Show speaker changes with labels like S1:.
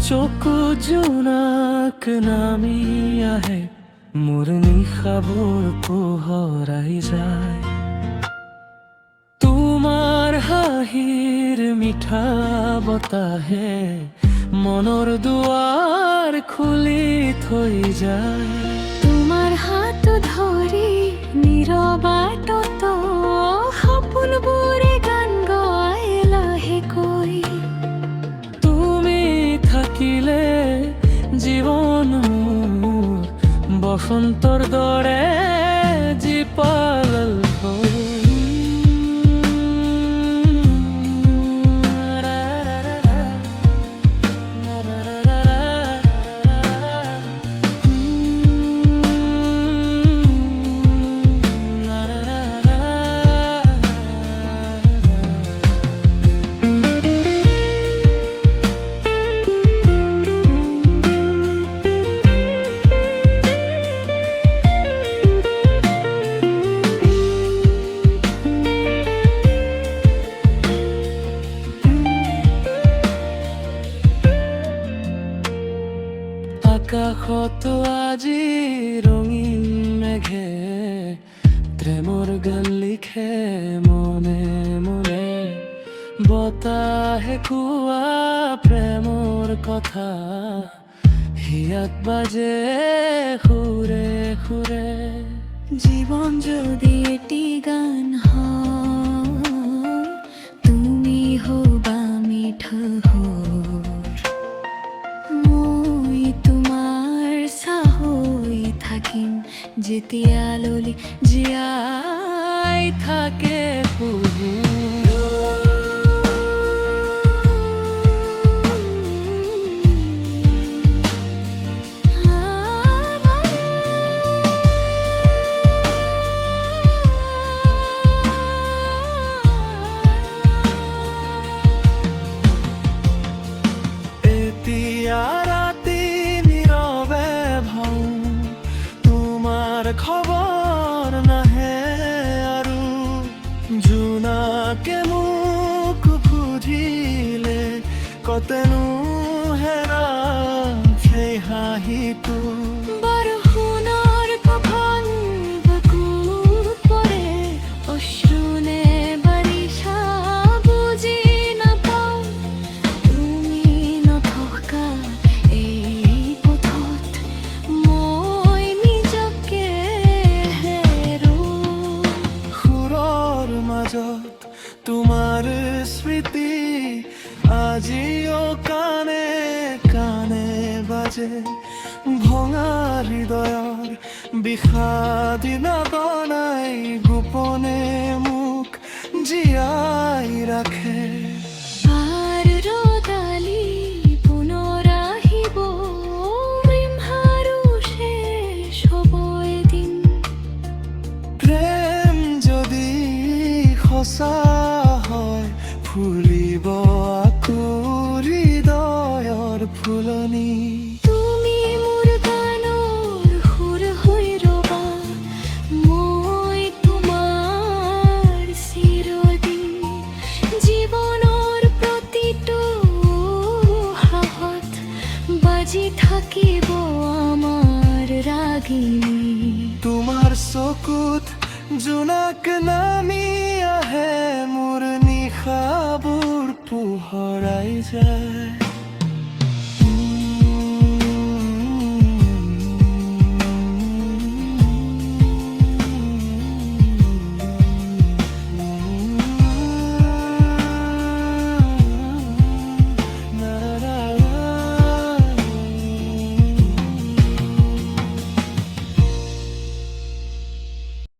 S1: চকু জোনাক নামি আহে মোৰ নিশাবোৰ পোহৰাই যায় তোমাৰ হাঁহিৰ মিঠা বতাহে মনৰ দুৱাৰ খুলি থৈ যায়
S2: তোমাৰ হাত ধৰি নীৰৱত সপোনবোৰে গান গায় লাহেকৈ
S1: তুমি থাকিলে জীৱন মোৰ বসন্তৰ দৰে জীপাল আকাশত আজি ৰঙীন মেঘে প্ৰেমৰ গান লিখে মনে মনে বতাহে কোৱা প্ৰেমৰ কথা হিয়াত বাজে সুৰে সুৰে
S2: জীবন যদি এটি গান হয় তুমি হবা মিঠা মই তোমাৰ চাহৈ থাকিম যেতিয়ালৈ জীয়াই থাকে
S1: ৰাতি নীৰৱে ভাও তোমাৰ খবৰ নাহে আৰু জোনাকে মোক সুধিলে কতেনো হেৰা সেই হাঁহিটো
S2: বৰষুণৰ কফন বুকুত পৰে অশ্ৰুনে বাৰিষা বুজি নাপাওঁ তুমি নথকা এই পথত মই নিজকে হেৰুঁ
S1: সুৰৰ মাজত তোমাৰ স্মৃতি আজিও কানে কানে বাজে ভঙা হৃদয়ৰ বিষাদী নাদনাই গোপনে মোক জীয়াই ৰাখে
S2: আর রোদালি পুনৰ আহিব ৰিমহাৰো শেষ হ'ব এদিন
S1: প্ৰেম যদি সঁচা হয় ফুলিব আকৌ হৃদয়ৰ ফুলনি
S2: তুমি মোৰ গানৰ সুৰ হৈ ৰবা মই তোমাৰ চিৰদিন জীৱনৰ প্ৰতিটো হাত বাজি থাকিব আমাৰ ৰাগিনী
S1: তোমাৰ চকুত জোনাক নামি আহে মোৰ নিশাবোৰ পোহৰাই যায়